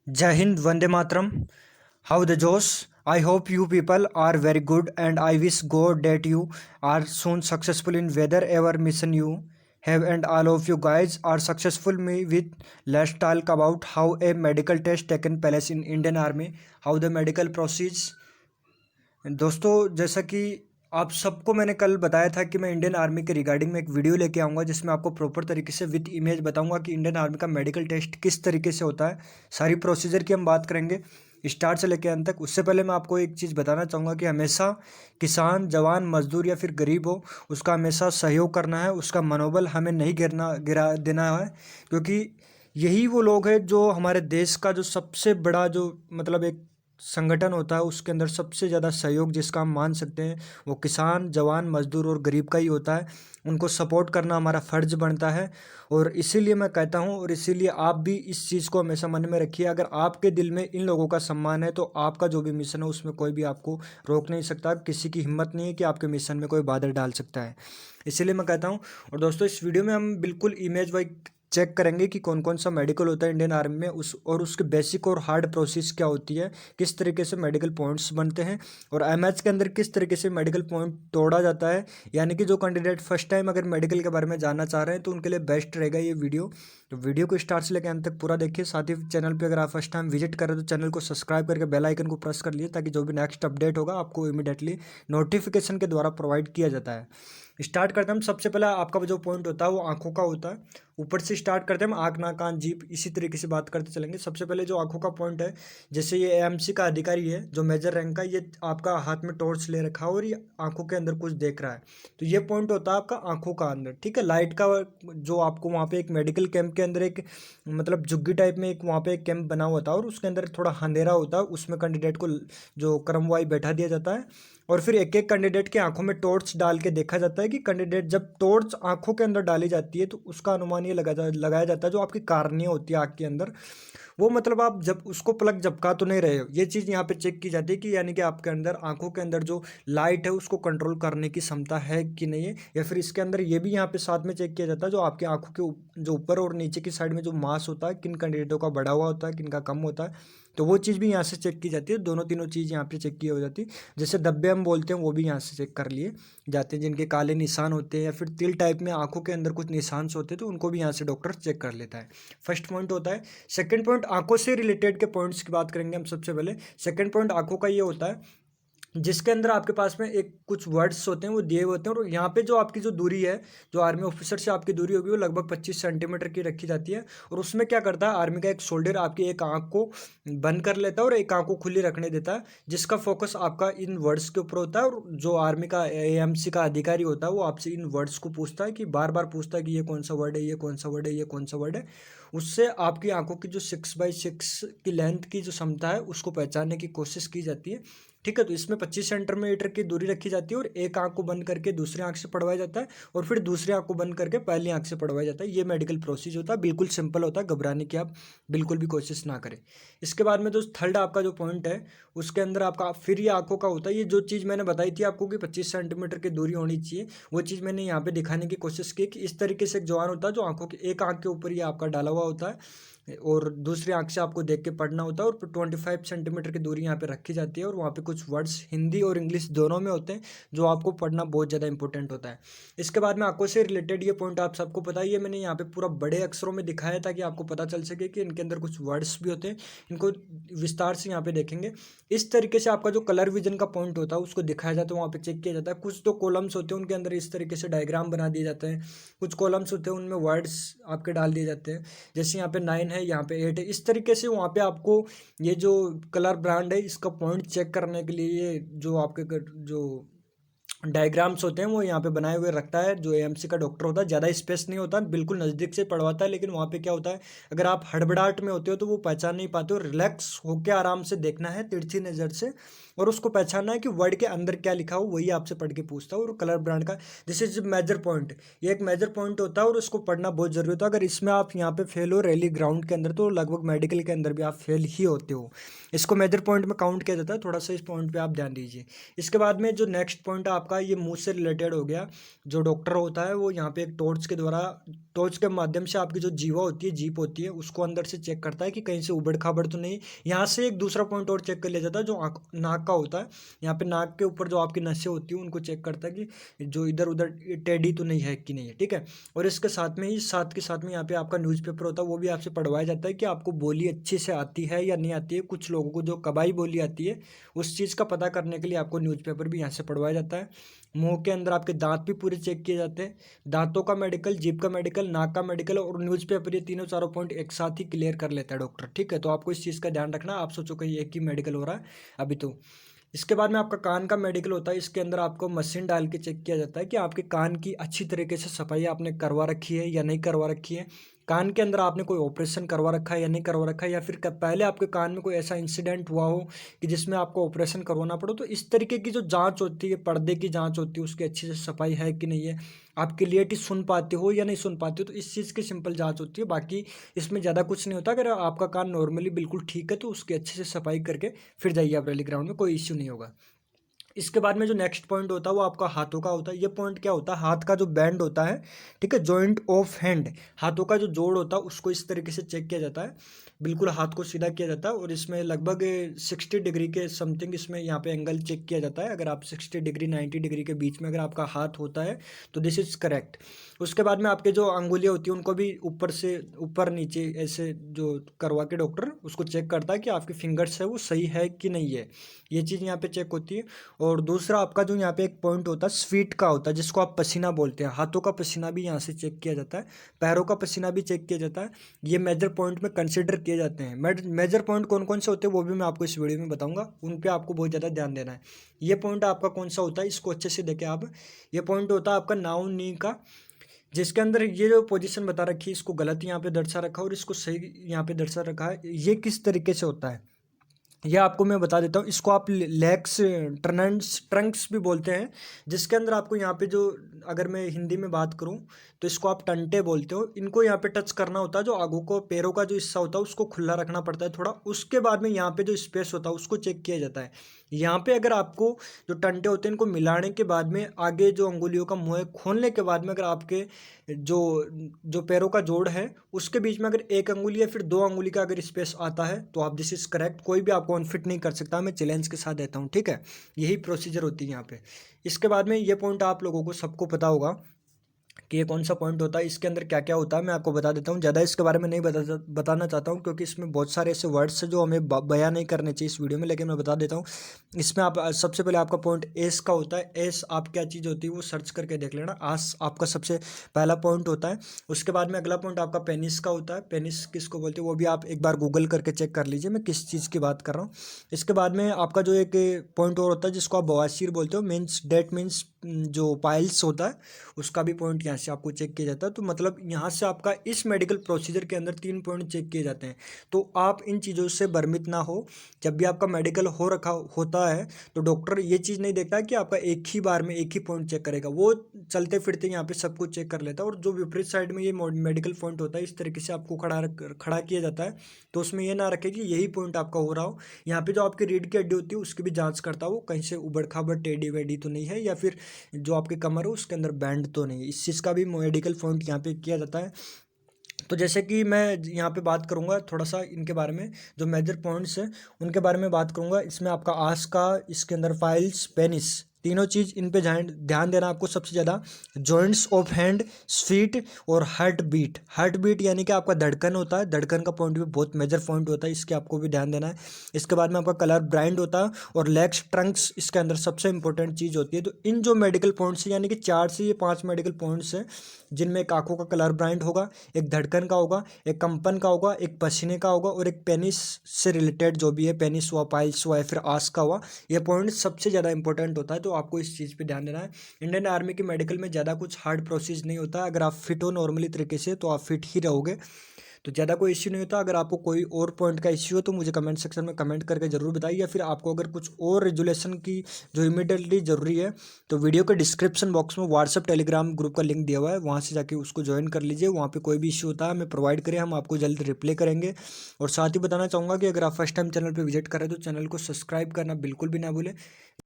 Jai Hind, Vande Mataram. How the Josh? I hope you people are very good, and I wish God that you are soon successful in whatever mission you have, and all of you guys are successful. Me with let's talk about how a medical test taken place in Indian Army, how the medical process। दोस्तों, जैसा कि आप सबको मैंने कल बताया था कि मैं इंडियन आर्मी के रिगार्डिंग में एक वीडियो लेके आऊँगा जिसमें आपको प्रॉपर तरीके से विद इमेज बताऊँगा कि इंडियन आर्मी का मेडिकल टेस्ट किस तरीके से होता है। सारी प्रोसीजर की हम बात करेंगे स्टार्ट से लेकर अंत तक। उससे पहले मैं आपको एक चीज़ बताना चाहूँगा कि हमेशा किसान, जवान, मजदूर या फिर गरीब हो, उसका हमेशा सहयोग करना है, उसका मनोबल हमें नहीं गिरा देना है, क्योंकि यही वो लोग हैं जो हमारे देश का जो सबसे बड़ा जो मतलब एक संगठन होता है, उसके अंदर सबसे ज़्यादा सहयोग जिसका हम मान सकते हैं वो किसान, जवान, मजदूर और गरीब का ही होता है। उनको सपोर्ट करना हमारा फ़र्ज बनता है, और इसीलिए मैं कहता हूँ, और इसीलिए आप भी इस चीज़ को हमेशा मन में रखिए। अगर आपके दिल में इन लोगों का सम्मान है तो आपका जो भी मिशन है उसमें कोई भी आपको रोक नहीं सकता। किसी की हिम्मत नहीं है कि आपके मिशन में कोई बाधक डाल सकता है। इसीलिए मैं कहता हूँ। और दोस्तों, इस वीडियो में हम बिल्कुल इमेज वाइज चेक करेंगे कि कौन कौन सा मेडिकल होता है इंडियन आर्मी में, उसके बेसिक और हार्ड प्रोसेस क्या होती है, किस तरीके से मेडिकल पॉइंट्स बनते हैं, और एमएच के अंदर किस तरीके से मेडिकल पॉइंट तोड़ा जाता है। यानी कि जो कैंडिडेट फर्स्ट टाइम अगर मेडिकल के बारे में जानना चाह रहे हैं तो उनके लिए बेस्ट रहेगा ये वीडियो। तो वीडियो को स्टार्ट से लेकर अंत तक पूरा देखिए। साथ ही चैनल पर अगर आप फर्स्ट टाइम विजिट करें तो चैनल को सब्सक्राइब करके बेल आइकन को प्रेस कर लिए, ताकि जो भी नेक्स्ट अपडेट होगा आपको इमीडिएटली नोटिफिकेशन के द्वारा प्रोवाइड किया जाता है। स्टार्ट करते हैं हम। सबसे पहला आपका जो पॉइंट होता है वो आंखों का होता है। ऊपर से स्टार्ट करते हैं हम, आँख, नाक, कान, जीभ, इसी तरीके से बात करते चलेंगे। सबसे पहले जो आंखों का पॉइंट है, जैसे ये एएमसी का अधिकारी है जो मेजर रैंक का, ये आपका हाथ में टॉर्च ले रखा है और ये आंखों के अंदर कुछ देख रहा है, तो ये पॉइंट होता है आपका आंखों का अंदर। ठीक है। लाइट का जो आपको वहाँ पे एक मेडिकल कैंप के अंदर एक मतलब झुग्गी टाइप में एक वहाँ पे एक कैंप बना हुआ था, और उसके अंदर थोड़ा अंधेरा होता है, उसमें कैंडिडेट को जो क्रमवाई बैठा दिया जाता है, और फिर एक एक कैंडिडेट के आंखों में टॉर्च डाल के देखा जाता है कि कैंडिडेट जब टॉर्च आंखों के अंदर डाली जाती है तो उसका अनुमान ये लगाया जाता है जो आपकी कार्निया होती है आंख के अंदर, वो मतलब आप जब उसको प्लग झपका तो नहीं रहे हो। ये चीज़ यहाँ पे चेक की जाती है कि यानी कि आपके अंदर आंखों के अंदर जो लाइट है उसको कंट्रोल करने की क्षमता है कि नहीं है। या फिर इसके अंदर ये भी यहाँ पे साथ में चेक किया जाता है जो आपकी आंखों के जो ऊपर और नीचे की साइड में जो मांस होता है, किन कैंडिडेटों का बढ़ा हुआ होता है, किन का कम होता है, तो वो चीज़ भी यहाँ से चेक की जाती है। दोनों तीनों चीज़ यहाँ पे चेक की हो जाती है। जैसे धब्बे हम बोलते हैं वो भी यहाँ से चेक कर लिए जाते हैं, जिनके काले निशान होते हैं या फिर तिल टाइप में आंखों के अंदर कुछ निशान होते हैं तो उनको भी यहाँ से डॉक्टर चेक कर लेता है। फर्स्ट पॉइंट होता है। सेकंड पॉइंट, आंखों से रिलेटेड के पॉइंट्स की बात करेंगे हम। सबसे पहले सेकंड पॉइंट आंखों का ये होता है जिसके अंदर आपके पास में एक कुछ वर्ड्स होते हैं वो दिए होते हैं, और यहाँ पे जो आपकी जो दूरी है, जो आर्मी ऑफिसर से आपकी दूरी होगी वो लगभग 25 सेंटीमीटर की रखी जाती है। और उसमें क्या करता है, आर्मी का एक सोल्जर आपकी एक आंख को बंद कर लेता है और एक आंख को खुली रखने देता है, जिसका फोकस आपका इन वर्ड्स के ऊपर होता है। और जो आर्मी का एएमसी का अधिकारी होता है वो आपसे इन वर्ड्स को पूछता है, कि बार बार पूछता है कि ये कौन सा वर्ड है, ये कौन सा वर्ड है, ये कौन सा वर्ड है। उससे आपकी आंखों की जो 6x6 की लेंथ की जो क्षमता है उसको पहचानने की कोशिश की जाती है। ठीक है। तो इसमें 25 सेंटीमीटर की दूरी रखी जाती है, और एक आंख को बंद करके दूसरी आंख से पढ़वाया जाता है, और फिर दूसरी आंख को बंद करके पहली आंख से पढ़वाया जाता है। ये मेडिकल प्रोसीजर होता है, बिल्कुल सिंपल होता है, घबराने की आप बिल्कुल भी कोशिश ना करें। इसके बाद में जो थर्ड आपका जो पॉइंट है उसके अंदर आपका फिर ये आंखों का होता है। ये जो चीज़ मैंने बताई थी आपको कि 25 सेंटीमीटर की दूरी होनी चाहिए, वो चीज़ मैंने यहाँ पे दिखाने की कोशिश की कि इस तरीके से एक जवान होता है जो आंखों के एक आंख के ऊपर ये आपका डाला हुआ होता है, और दूसरी आंख से आपको देख के पढ़ना होता है, और 25 सेंटीमीटर की दूरी यहाँ पे रखी जाती है, और वहाँ पे कुछ वर्ड्स हिंदी और इंग्लिश दोनों में होते हैं जो आपको पढ़ना बहुत ज़्यादा इंपॉर्टेंट होता है। इसके बाद में आंखों से रिलेटेड ये पॉइंट आप सबको पता ही है, मैंने यहाँ पे पूरा बड़े अक्षरों में दिखाया ताकि आपको पता चल सके कि इनके अंदर कुछ वर्ड्स भी होते हैं। इनको विस्तार से यहाँ पे देखेंगे। इस तरीके से आपका जो कलर विजन का पॉइंट होता है उसको दिखाया जाता है, वहाँ पे चेक किया जाता है। कुछ तो कॉलम्स होते हैं उनके अंदर इस तरीके से डायग्राम बना दिए जाते हैं, कुछ कॉलम्स होते हैं उनमें वर्ड्स आपके डाल दिए जाते हैं। जैसे यहाँ पे 9 है, यहाँ पे 8 है, इस तरीके से वहाँ पे आपको ये जो कलर ब्रांड है इसका पॉइंट चेक करने के लिए ये जो आपके जो डायग्राम्स होते हैं वो यहाँ पे बनाए हुए रखता है जो एएमसी का डॉक्टर होता है। ज़्यादा स्पेस नहीं होता, बिल्कुल नज़दीक से पढ़वाता है, लेकिन वहाँ पे क्या होता है, अगर आप हड़बड़ाहट में होते हो तो वो पहचान नहीं पाते हो। रिलैक्स होकर आराम से देखना है तिरछी नज़र से, और उसको पहचानना है कि वर्ड के अंदर क्या लिखा हो, वही आपसे पढ़ के पूछता है। और कलर ब्रांड का दिस इज मेजर पॉइंट, ये एक मेजर पॉइंट होता है और उसको पढ़ना बहुत जरूरी होता है। अगर इसमें आप यहाँ पे फेल हो रैली ग्राउंड के अंदर तो लगभग मेडिकल के अंदर भी आप फेल ही होते हो। इसको मेजर पॉइंट में काउंट किया जाता है, थोड़ा सा इस पॉइंट पे आप ध्यान दीजिए। इसके बाद में जो नेक्स्ट पॉइंट आपका ये मुँह से रिलेटेड हो गया। जो डॉक्टर होता है वो यहाँ पे एक टॉर्च के माध्यम से आपकी जो जीवा होती है, जीभ होती है, उसको अंदर से चेक करता है कि कहीं से उबड़-खाबड़ तो नहीं। यहाँ से एक दूसरा पॉइंट और चेक कर लिया जाता है जो नाक का होता है। यहाँ पे नाक के ऊपर जो आपकी नसें होती हैं उनको चेक करता है कि जो इधर-उधर टेढ़ी तो नहीं है कि नहीं है, ठीक है। और इसके साथ में ही यहाँ पे आपका न्यूज़पेपर होता है, वो भी आपसे पढ़वाया जाता है कि आपको बोली अच्छे से आती है या नहीं आती है। कुछ लोगों को जो कबाई बोली आती है, उस चीज़ का पता करने के लिए आपको न्यूज़पेपर भी यहाँ से पढ़वाया जाता है। मुँह के अंदर आपके दाँत भी पूरे चेक किए जाते हैं। दाँतों का मेडिकल, जीभ का मेडिकल, नाक का मेडिकल और न्यूज़पेपर, ये तीनों चारों पॉइंट एक साथ ही क्लियर कर लेता है डॉक्टर, ठीक है। तो आपको इस चीज़ का ध्यान रखना। आप सोचो कहीं एक ही मेडिकल हो रहा है अभी तो। इसके बाद में आपका कान का मेडिकल होता है। इसके अंदर आपको मशीन डाल के चेक किया जाता है कि आपके कान की अच्छी तरीके से सफाई आपने करवा रखी है या नहीं करवा रखी है। कान के अंदर आपने कोई ऑपरेशन करवा रखा है या नहीं करवा रखा है, या फिर पहले आपके कान में कोई ऐसा इंसिडेंट हुआ हो कि जिसमें आपको ऑपरेशन करवाना पड़ो। तो इस तरीके की जो जांच होती है, पर्दे की जांच होती है, उसकी अच्छी से सफाई है कि नहीं है, आप क्लियरली सुन पाते हो या नहीं सुन पाते हो, तो इस चीज़ की सिंपल जांच होती है। बाकी इसमें ज़्यादा कुछ नहीं होता। अगर आपका कान नॉर्मली बिल्कुल ठीक है तो उसकी अच्छे से सफाई करके फिर जाइए आप रैली ग्राउंड में, कोई इश्यू नहीं होगा। इसके बाद में जो नेक्स्ट पॉइंट होता है वो आपका हाथों का होता है। ये पॉइंट क्या होता है, हाथ का जो बैंड होता है, ठीक है, जॉइंट ऑफ हैंड, हाथों का जो जोड़ होता है उसको इस तरीके से चेक किया जाता है। बिल्कुल हाथ को सीधा किया जाता है और इसमें लगभग 60 डिग्री के समथिंग इसमें यहाँ पे एंगल चेक किया जाता है। अगर आप 60 डिग्री 90 डिग्री के बीच में अगर आपका हाथ होता है तो दिस इज़ करेक्ट। उसके बाद में आपके जो अंगुलियाँ होती हैं उनको भी ऊपर से ऊपर नीचे ऐसे जो करवा के डॉक्टर उसको चेक करता है कि आपकी फिंगर्स है वो सही है कि नहीं है। ये चीज़ यहाँ पे चेक होती है। और दूसरा आपका जो यहाँ पे एक पॉइंट होता है स्वीट का होता है, जिसको आप पसीना बोलते हैं। हाथों का पसीना भी यहाँ से चेक किया जाता है, पैरों का पसीना भी चेक किया जाता है। ये मेजर पॉइंट में कंसिडर किए जाते हैं। मेजर पॉइंट कौन कौन से होते हैं वो भी मैं आपको इस वीडियो में बताऊंगा, उन पे आपको बहुत ज़्यादा ध्यान देना है। ये पॉइंट आपका कौन सा होता है, इसको अच्छे से देखें आप। ये पॉइंट होता है आपका नाउन नी का, जिसके अंदर ये जो पोजीशन बता रखी है इसको गलत यहाँ पे दर्शा रखा है और इसको सही यहाँ पे दर्शा रखा है। ये किस तरीके से होता है ये आपको मैं बता देता हूँ। इसको आप लेग्स ट्रंक्स भी बोलते हैं, जिसके अंदर आपको यहाँ पे जो, अगर मैं हिंदी में बात करूँ तो इसको आप टंटे बोलते हो। इनको यहाँ पे टच करना होता है, जो आगू को पैरों का जो हिस्सा होता है उसको खुला रखना पड़ता है थोड़ा। उसके बाद में यहाँ पे जो स्पेस होता है उसको चेक किया जाता है। यहाँ पे अगर आपको जो टंटे होते हैं इनको मिलाने के बाद में आगे जो अंगुलियों का मुँह खोलने के बाद में अगर आपके जो जो पैरों का जोड़ है उसके बीच में अगर एक अंगुली या फिर दो अंगुली का अगर स्पेस आता है तो आप दिस इज करेक्ट। कोई भी आपको अनफिट नहीं कर सकता, मैं चैलेंज के साथ देता हूँ, ठीक है। यही प्रोसीजर होती है यहाँ पे। इसके बाद में ये पॉइंट आप लोगों को सबको पता होगा कि ये कौन सा पॉइंट होता है, इसके अंदर क्या क्या होता है, मैं आपको बता देता हूँ। ज़्यादा इसके बारे में नहीं बताना चाहता हूँ क्योंकि इसमें बहुत सारे ऐसे वर्ड्स हैं जो हमें बयां नहीं करने चाहिए इस वीडियो में, लेकिन मैं बता देता हूँ। इसमें आप सबसे पहले आपका पॉइंट एस का होता है। एस आप क्या चीज़ होती है वो सर्च करके देख लेना। आस आपका सबसे पहला पॉइंट होता है। उसके बाद में अगला पॉइंट आपका पेनिस का होता है। पेनिस किसको बोलते हैं वो भी आप एक बार गूगल करके चेक कर लीजिए मैं किस चीज़ की बात कर रहा हूँ। इसके बाद में आपका जो एक पॉइंट और होता है जिसको आप बवासीर बोलते हो, मीन्स डेट मीन्स जो पाइल्स होता है उसका भी पॉइंट यहाँ से आपको चेक किया जाता है। तो मतलब यहाँ से आपका इस मेडिकल प्रोसीजर के अंदर 3 पॉइंट चेक किए जाते हैं। तो आप इन चीज़ों से भ्रमित ना हो। जब भी आपका मेडिकल हो रखा होता है तो डॉक्टर ये चीज़ नहीं देखता कि आपका एक ही बार में एक ही पॉइंट चेक करेगा, वो चलते फिरते यहाँ पे सब कुछ चेक कर लेता है। और जो विपरीत साइड में ये मेडिकल पॉइंट होता है इस तरीके से आपको खड़ा किया जाता है। तो उसमें ये ना रखे कि यही पॉइंट आपका हो रहा हो। यहाँ पे जो आपकी रीढ़ की हड्डी होती है उसकी भी जांच करता हो, कहीं से उबड़ खाबड़ टेढ़ी वेढ़ी तो नहीं है, या फिर जो आपकी कमर हो उसके अंदर बैंड तो नहीं है। इस चीज़ का भी मेडिकल पॉइंट यहाँ पे किया जाता है। तो जैसे कि मैं यहाँ पे बात करूँगा थोड़ा सा इनके बारे में, जो मेजर पॉइंट्स हैं उनके बारे में बात करूँगा। इसमें आपका आस का, इसके अंदर फाइल्स, पेनिस, तीनों चीज़ इन पे ध्यान देना आपको सबसे ज़्यादा। जॉइंट्स ऑफ हैंड, फीट और हार्ट बीट। हार्ट बीट यानी कि आपका धड़कन होता है, धड़कन का पॉइंट भी बहुत मेजर पॉइंट होता है, इसके आपको भी ध्यान देना है। इसके बाद में आपका कलर ब्राइंड होता है और लेग्स ट्रंक्स इसके अंदर सबसे इंपॉर्टेंट चीज़ होती है। तो इन जो मेडिकल पॉइंट्स यानी कि 4 से 5 मेडिकल पॉइंट्स हैं जिनमें एक आँखों का कलर ब्राइंड होगा, एक धड़कन का होगा, एक कंपन का होगा, एक पसीने का होगा और एक पेनिस से रिलेटेड जो भी है, पेनिस हुआ, पाइल्स हुआ या फिर आस का हुआ, ये पॉइंट सबसे ज़्यादा इंपॉर्टेंट होता है। तो आपको इस चीज़ पे ध्यान देना है। इंडियन आर्मी की मेडिकल में ज़्यादा कुछ हार्ड प्रोसेस नहीं होता। अगर आप फिट हो नॉर्मली तरीके से तो आप फिट ही रहोगे, तो ज़्यादा कोई इश्यू नहीं होता। अगर आपको कोई और पॉइंट का इश्यू हो तो मुझे कमेंट सेक्शन में कमेंट करके ज़रूर बताइए, या फिर आपको अगर कुछ और रेजुलेशन की जो इमीडिएटली ज़रूरी है तो वीडियो के डिस्क्रिप्शन बॉक्स में व्हाट्सअप टेलीग्राम ग्रुप का लिंक दिया हुआ है, वहाँ से जाके उसको ज्वाइन कर लीजिए। वहाँ पे कोई भी इश्यू होता है हमें प्रोवाइड करें, हम आपको जल्द रिप्लाई करेंगे। और साथ ही बताना चाहूँगा कि अगर आप फर्स्ट टाइम चैनल पर विजिट करें तो चैनल को सब्सक्राइब करना बिल्कुल भी ना भूलें।